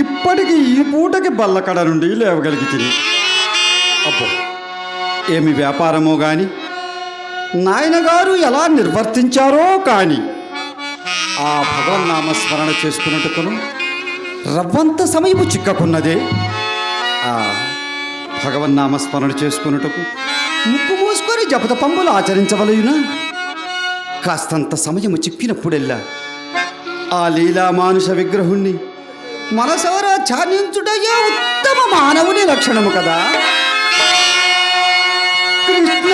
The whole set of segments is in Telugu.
ఇప్పటికి ఈ పూటకి బల్లకడ నుండి లేవగలిగి తిని. అబ్బో, ఏమి వ్యాపారమో గాని నాయనగారు ఎలా నిర్వర్తించారో కానీ ఆ భగవన్నామస్మరణ చేసుకున్నట్టుకును రవ్వంత సమయము చిక్కకున్నదే. ఆ భగవన్నామస్మరణ చేసుకున్నట్టుకు ముక్కు మూసుకొని జపతపంబులు ఆచరించవలయునా? కాస్తంత సమయము చిక్కినప్పుడెల్లా ఆ లీలామానుష విగ్రహుణ్ణి మనసవరా ఛానించుటయే ఉత్తమ మానవుని లక్షణము కదా. కృష్ణ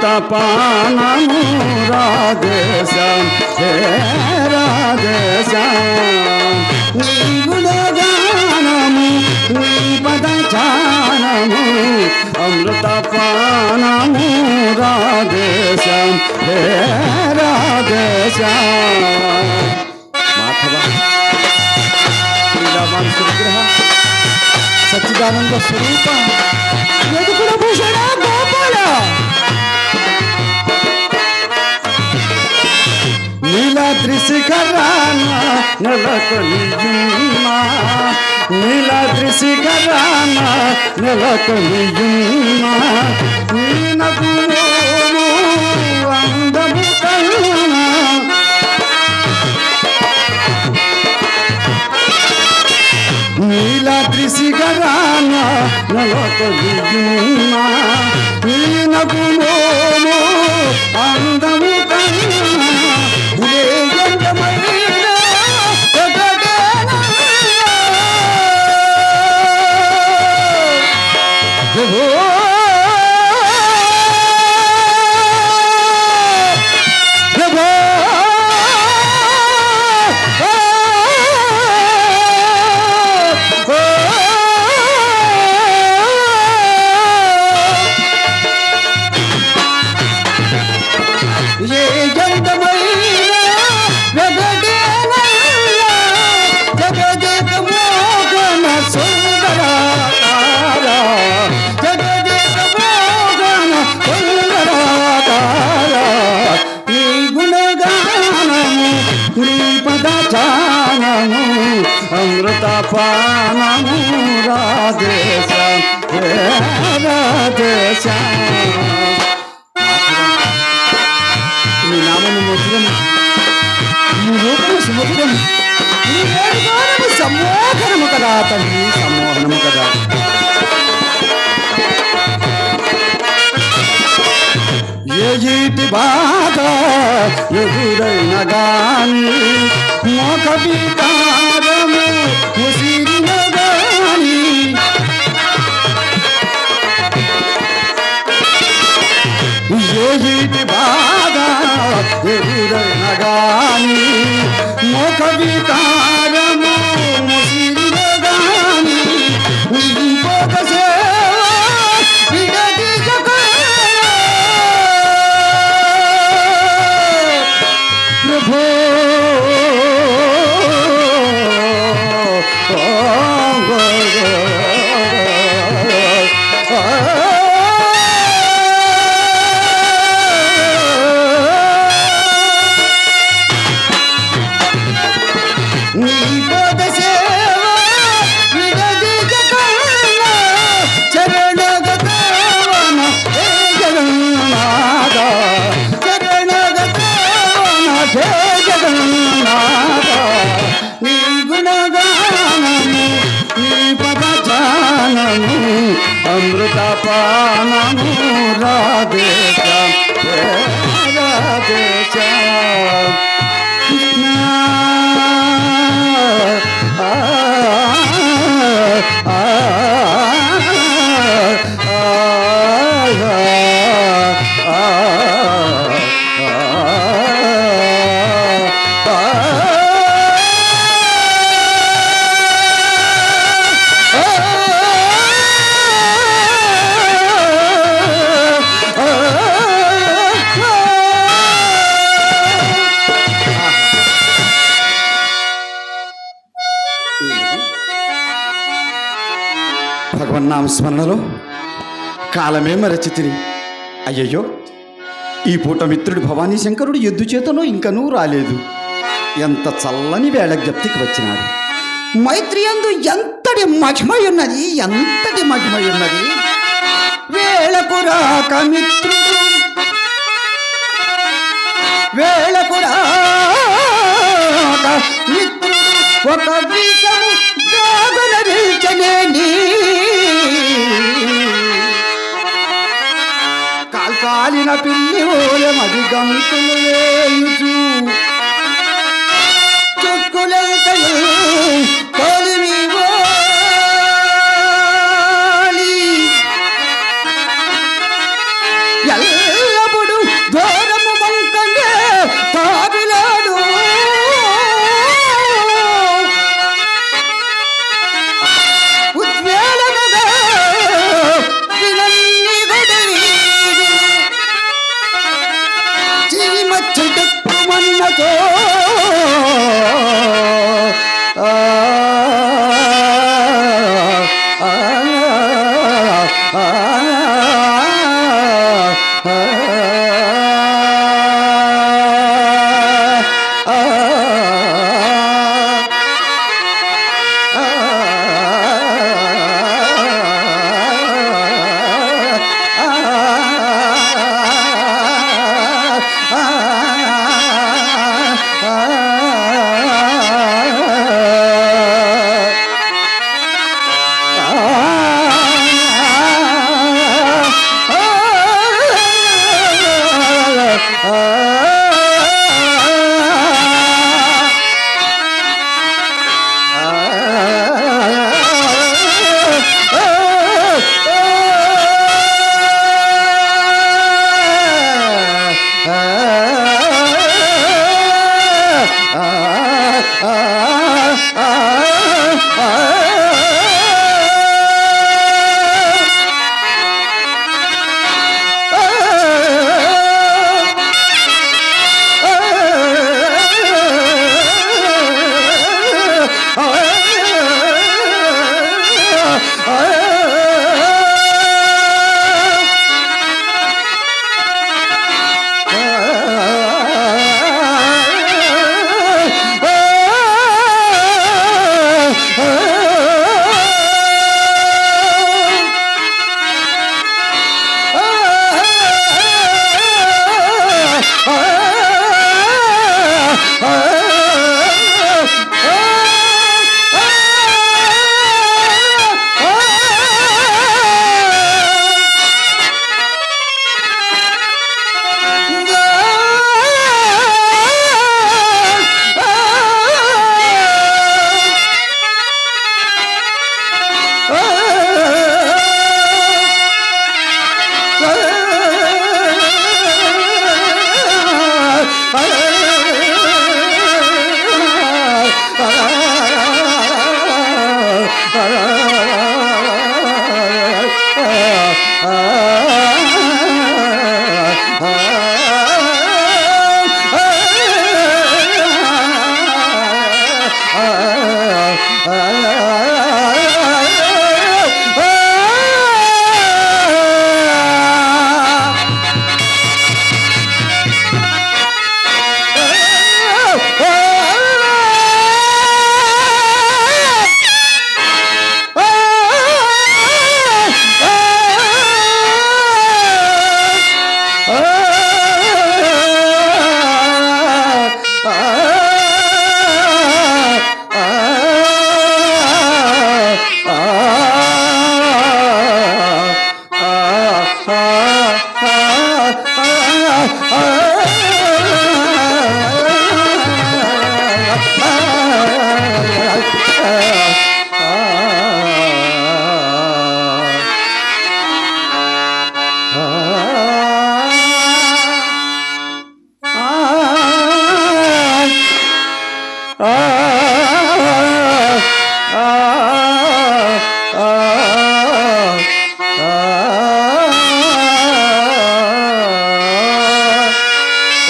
అమృతపానము రాధేశం హే రాధేశం, నీ గుణగానము నీ పదచానము అమృతపానము రాధేశం హే రాధేశం. మాధవ శ్రీరామానుజ విగ్రహ సచ్చిదానంద స్వరూప యదుకుల భూషణ గోపాల నీలాద్రి శిఖరాన నెలకొనియున్నా, నీలాద్రి శిఖరాన నెలకొనియున్నా, నీనకు అందము కన్నా నీలాద్రి శిఖరాన నెలకొనియున్నా, నీనకు అందము కన్నా అమృతపానము రాధేశం హే రాధేశం. నీ నామము మధురం, నీ రూపము సుమధురం, నీ వేడుగానము సమ్మోహనము కదా తల్లి, సమ్మోహనము కదా. ఏ ఈటి బాధ ఎదురైన గాని మోక వికారము ముసిరిన గాని, ఏ ఈటి బాధ ఎదురైన గాని మోక వికారము ముసిరిన గాని, ఇంకొక జలపానము రాధేశ రాధేశ కృష్ణ భగవన్నామ స్మరణలో కాలమే మరచితిని. అయ్యయ్యో, ఈ పూట మిత్రుడు భవానీ శంకరుడు ఎద్దు చేతనో ఇంకనూ రాలేదు. ఎంత చల్లని వేళ జ్ఞప్తికి వచ్చినాడు. మైత్రి యందు ఎంతటి మహిమై ఉన్నది, ఎంతటి మహిమై ఉన్నది. వేళకు రాక మిత్రుడు, వేళకు రాక మిత్రుడు ఒక విషము దాగున నిల్చనేని. కాల్కాలిన పిల్లి ఓలమది గంతులు వేయుచు చుక్కులెంతయు తొలిమివోలి ఎల్లప్పుడు దూరము వంకనే తావిలాడు. ఉద్వేలముగా వినన్ని గొడవి చీమచ్చటక్కుమన్నతో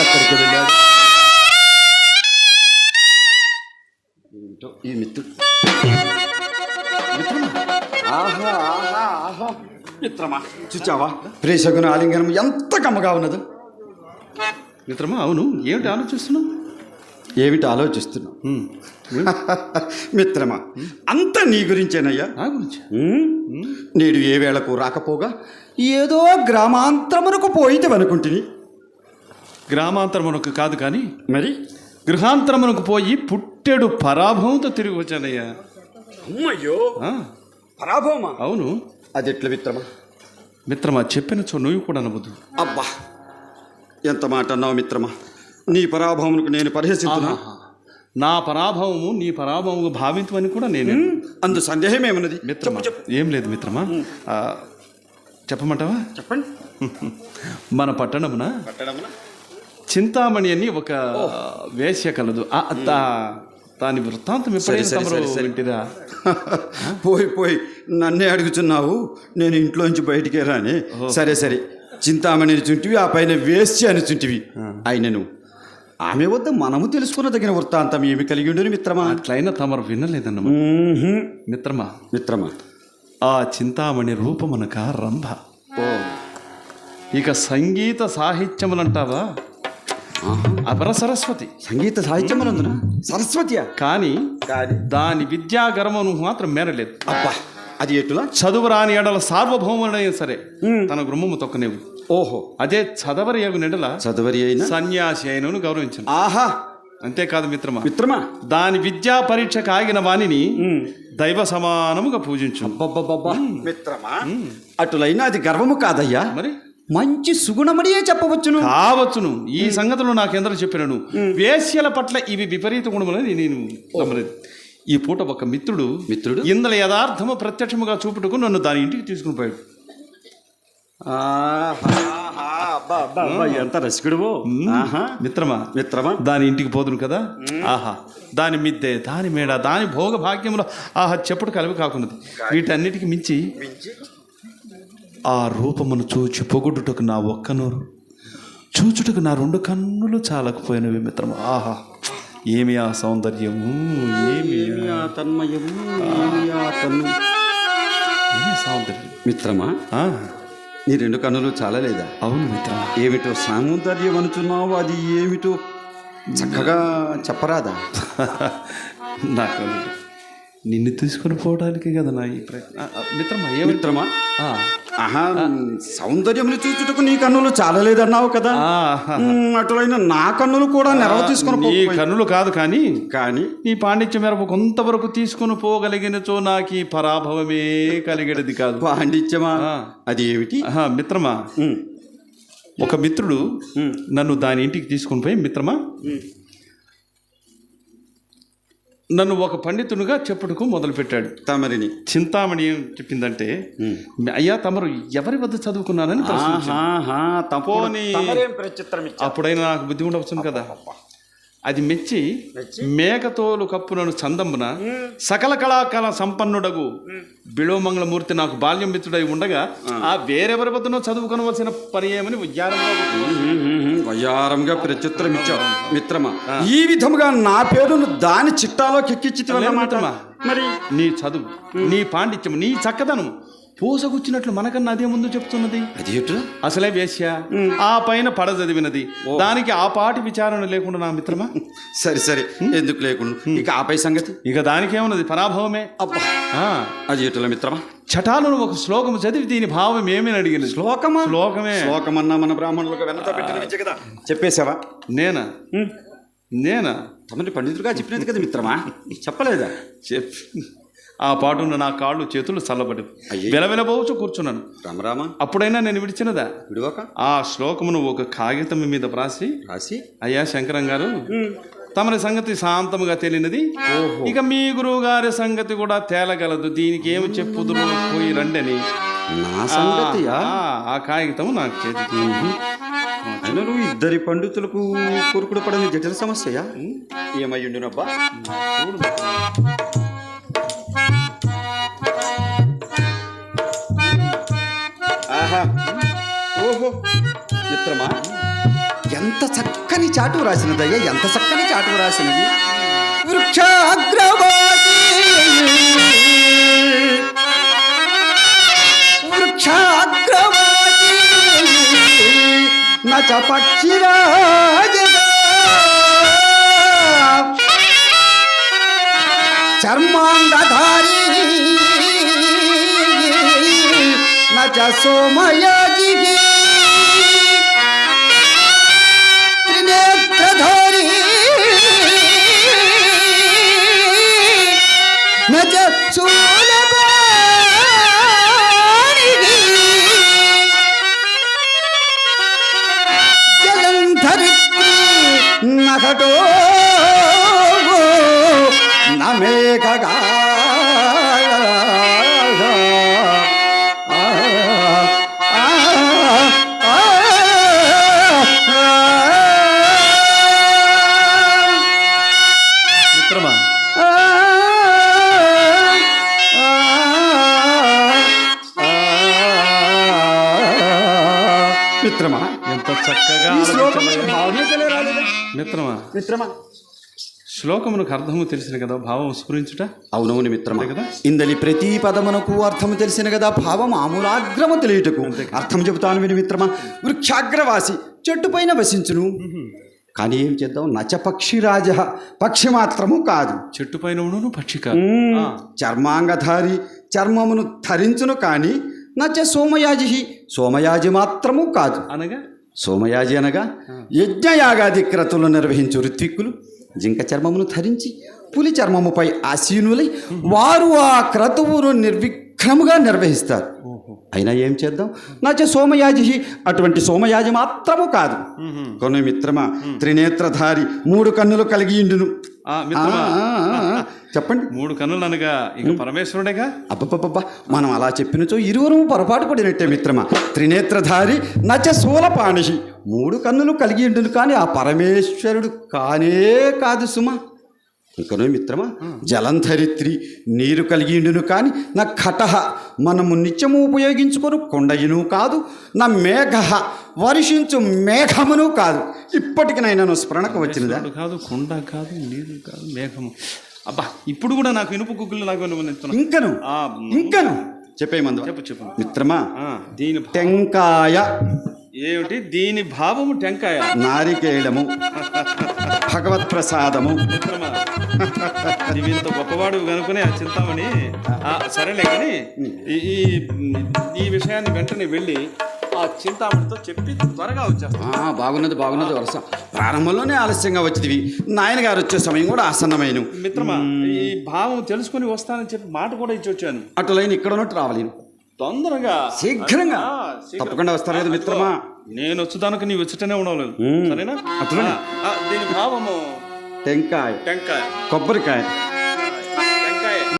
ఎక్కడికి వెళ్ళాడు ఏమిటో ఈ మిత్రుడు. ఆహా ఆహా ఆహా మిత్రమా, చూచావా ప్రేసగున ఆలింగనం ఎంత కమ్మగా ఉన్నదో. మిత్రమా, అవును, ఏమిటి ఆలోచిస్తున్నావు? ఏమిటి ఆలోచిస్తున్నావు? మిత్రమా, అంతా నీ గురించేనయ్యా. నా గురించి? నేడు ఏ వేళకు రాకపోగా ఏదో గ్రామాంతరమునకు పోయితేవనుకుంటుని. గ్రామాంతరమునకు కాదు కానీ మరి గృహాంతరమునకు పోయి పుట్టెడు పరాభవంతో తిరిగి వచ్చానయ్యా. అమ్మయ్యో, ఆ, పరాభవమా? అవును. అది ఎట్లా మిత్రమా? మిత్రమా, చెప్పినచో నువ్వు కూడా నమ్మదు. అబ్బా, ఎంత మాట అన్నావు మిత్రమా. నీ పరాభవమునకు నేను పరిహసిస్తున్నా. నా పరాభవము నీ పరాభవము భావించమని కూడా నేను. అందు సందేహమేమున్నది మిత్రమా? ఏం లేదు మిత్రమా. చెప్పమంటావా? చెప్పండి. మన పట్టణమున చింతామణి అని ఒక వేశ్య కలదు. దాని వృత్తాంతం ఎప్పుడైనా వింటిరా? పోయి నన్నే అడుగుతున్నావు, నేను ఇంట్లోంచి బయటికే రాని. సరే సరే, చింతామణి అని చుంటివి, ఆ పైన వేశ్య అని చుంటివి. అయినను ఆమె వద్ద మనము తెలుసుకున్నదగిన వృత్తాంతం ఏమి కలిగి ఉండును మిత్రమా? అట్లయినా తమరు వినలేదన్నమా. మిత్రమా, ఆ చింతామణి రూపమనక రంభ. ఓ, ఇక సంగీత సాహిత్యములంటావా అపర సరస్వతి. సంగీత సాహిత్యములందున సరస్వతియా? కానీ దాని విద్యా గర్వము మాత్రం మేరలేదు. అబ్బా, అది ఎటులా? చదువు రాని ఎడల సార్వభౌముడైనా సరే తన గృహము తొక్కనేవు. ఓహో, అదే చదవరి అగు నెడల చదవరి అయినా సన్యాసి అయినను గౌరవించను. ఆహా, అంతేకాదు మిత్రమా, దాని విద్యా పరీక్ష కాగిన వాణిని దైవ సమానముగా పూజించు. మిత్రమా, అటులైనా అది గర్వము కాదయ్యా, మరి మంచి సుగుణమడియే చెప్పవచ్చును. కావచ్చును. ఈ సంగతులు నాకెందరూ చెప్పినను. వేశ్యల పట్ల ఇవి విపరీత గుణములని నేను నమ్మలేదు. ఈ పూట ఒక మిత్రుడు ఇందులో యథార్థము ప్రత్యక్షముగా చూపుటకు నన్ను దాని ఇంటికి తీసుకుని పోయాడు. ఎంత రసికుడువో మిత్రమా. దాని ఇంటికి పోదును కదా. ఆహా, దాని మిద్దె, దాని మేడ, దాని భోగ భాగ్యంలో ఆహా చెప్పుడు కలిపి కాకున్నది. వీటన్నిటికి మించి ఆ రూపమును చూచి పొగుడుటకు నా ఒక్క నోరు, చూచుటకు నా 2 కన్నులు చాలకపోయినవి మిత్రమా. ఆహా, ఏమి ఆ సౌందర్యము, ఏమి ఆ తన్మయము, ఏమి సౌందర్యం మిత్రమా. నీ 2 కన్నులు చాలలేదా? అవును మిత్రమా. ఏమిటో సౌందర్యం అనుచున్నావు, అది ఏమిటో చక్కగా చెప్పరాదా? నాకు నిన్ను తీసుకుని పోవడానికి కదా నా ఈ ప్రయత్నం. మిత్రమా, ఏ మిత్రమా? ఆహా, సౌందర్యం చూచుటకు నీ కన్నులు చాలలేదన్నావు కదా. అటులైనా నా కన్నులు కూడా నెరవ తీసుకుని. ఈ కన్నులు కాదు కానీ నీ పాండిత్యం మేరకు కొంతవరకు తీసుకుని పోగలిగినచో నాకు ఈ పరాభవమే కలిగేది కాదు. పాండిత్యమా? అది ఏమిటి మిత్రమా? ఒక మిత్రుడు నన్ను దాని ఇంటికి తీసుకుని పోయి, మిత్రమా, నన్ను ఒక పండితునిగా చెప్పుటకు మొదలుపెట్టాడు. తమరిని చింతామణి ఏం చెప్పిందంటే, అయ్యా తమరు ఎవరి వద్ద చదువుకున్నారని అప్పుడైనా నాకు బుద్ధి ఉండవచ్చును కదా. అది మెచ్చి మేకతోలు కప్పునను చందమున సకల కళాకళ సంపన్నుడగు బిళోమంగళమూర్తి నాకు బాల్యం మిత్రుడై ఉండగా ఆ వేరెవరి వద్దనో చదువుకొనవలసిన పని ఏమని వయ్యారంగా ప్రత్యుత్తరమిచ్చావు మిత్రమా. ఈ విధముగా నా పేరును దాని చిట్టాలోకి ఎక్కించి మిత్రమా, మరి నీ చదువు, నీ పాండిత్యం, నీ చక్కదనం పూసగుచ్చినట్లు మనకన్నా అదే ముందు చెప్తున్నది. అది అసలే వేశ్య, ఆ పైన పడ చదివినది, దానికి ఆ పాటి విచారణ లేకుండా నా మిత్రమా. సరే ఎందుకు లేకుండా ఇక ఆపై సంగతి. ఇక దానికేమున్నది, పరాభవమే. అబ్బా, అది ఎటుల మిత్రమా? చటాలను ఒక శ్లోకము చదివి దీని భావం ఏమని అడిగింది. శ్లోకమన్నా మన బ్రాహ్మణులకు వెనక పెట్టిన కదా. చెప్పేశావా? నేనా తమని పండితుడుగా చెప్పినది కదా మిత్రమా, చెప్పలేదా? ఆ పాటున్న నా కాళ్ళు చేతులు చల్లబడి అయ్యే. వెలవెలబోచు కూర్చున్నాను. రామరామ అప్పుడైనా నేను విడిచినదా విడువక ఆ శ్లోకమును ఒక కాగితం మీద వ్రాసి, రాసి అయ్యా శంకరం గారు, తమరి సంగతి శాంతముగా తెలియనిది, ఓహో. ఇక మీ గురువు గారి సంగతి కూడా తేలగలదు, దీనికి ఏమి చెప్పుదురు పోయి రండి అని నా సంగతియా ఆ కాగితం నాకు చేతికి. అయినా నువ్వు ఇద్దరి పండితులకు కొరుకుడు పడని జటిల సమస్యయా ఏమయ్యుండునబ్బా ఆహా ఓహో మిత్రమా, ఎంత చక్కని చాటు రాసినదయ్యా, ఎంత చక్కని చాటు రాసినది. వృక్షాగ్రవాసి వృక్షాగ్రవాసి నచ పక్షిరాజగా చర్మాంగధారి నచ సోమయాజికి త్రినేత్రధారి నచ శూలపాణికి జలంధరిత్రి నఘటో నమేఘగా మిత్రమా, మిత్రమా, ఎంత చక్కగా ఈ శ్లోకములకు ఆలోచించలేదు. భావమే తెలియరాలేదా? మిత్రమా, మిత్రమా, శ్లోకమునకు అర్థము తెలిసిన కదా, భావం స్ఫురించుట. అవునవును మిత్రమా అంతే కదా? ఇందలి ప్రతి పదమునకు అర్థము తెలిసిన కదా, భావం ఆమూలాగ్రము తెలియటకు అర్థం చెబుతాను విని మిత్రమా. వృక్షాగ్రవాసి చెట్టు పైన వసించును, కానీ ఏం చేద్దాం, నచ పక్షిరాజ పక్షి మాత్రము కాదు. చెట్టు పైన ఉండును పక్షిక. చర్మాంగధారి చర్మమును ధరించును, కానీ నచ సోమయాజి సోమయాజి మాత్రము కాదు. అనగా సోమయాజి అనగా యజ్ఞయాగాది క్రతులు నిర్వహించు ఋత్విక్కులు జింక చర్మమును ధరించి పులి చర్మముపై ఆసీనులై వారు ఆ క్రతువును నిర్విఘ్నముగా నిర్వహిస్తారు. అయినా ఏం చేద్దాం, నచ సోమయాజి అటువంటి సోమయాజి మాత్రము కాదు. కొన్ని మిత్రమా, త్రినేత్రధారి 3 కన్నులు కలిగి ఉండును. మిత్రమా, చెప్పండి. 3 కన్నులు అనగా ఇక పరమేశ్వరుడేగా. అబ్బబ్బబ్బా, మనం అలా చెప్పినచో ఇరువురు పొరపాటు పడినట్టే మిత్రమా. త్రినేత్రధారి నచ శూలపాణి 3 కన్నులు కలిగి ఉండును, కానీ ఆ పరమేశ్వరుడు కానే కాదు సుమా. ఇంకనో మిత్రమా, జలంధరిత్రి నీరు కలిగి ఉండును, కానీ నా కటహ మనము నిత్యము ఉపయోగించుకొని కొండయును కాదు, నా మేఘ వర్షించు మేఘమును కాదు. ఇప్పటికినైనా స్మరణకు వచ్చినదా? పరమేశ్వరుడు కాదు, కొండ కాదు, నీరు కాదు, మేఘము. అబ్బా, ఇప్పుడు కూడా నాకు ఇనుప గుగ్గులు నాకు ఇంకను ఇంకను చెప్పేమందు చెప్పు మిత్రమా. దీని టెంకాయ ఏమిటి? దీని భావము టెంకాయ, నారికేళము, భగవత్ ప్రసాదము. మిత్రమా, ఇవి ఇంత గొప్పవాడు కనుకునే ఆ చింతామణి. సరేలే కానీ ఈ విషయాన్ని వెంటనే వెళ్ళి ఆ చింతామణితో చెప్పి త్వరగా వచ్చేస్తాను. బాగున్నది వరుస. ప్రారంభంలోనే ఆలస్యంగా వచ్చింది, నాయన గారు వచ్చే సమయం కూడా ఆసన్నమైన. మిత్రమా, ఈ భావం తెలుసుకుని వస్తానని చెప్పి మాట కూడా ఇచ్చి వచ్చాను. అటులైన ఇక్కడ ఉన్నట్టు రావలేను, తొందరగా శీఘ్రంగా తప్పకుండా వస్తారు కదా మిత్రమా. నేను వచ్చేదానికి నీ వచ్చటనే ఉండలేదు, సరేనా? అట్లనే. దీని భావము టెంకాయ, టెంకాయ, కొబ్బరికాయ,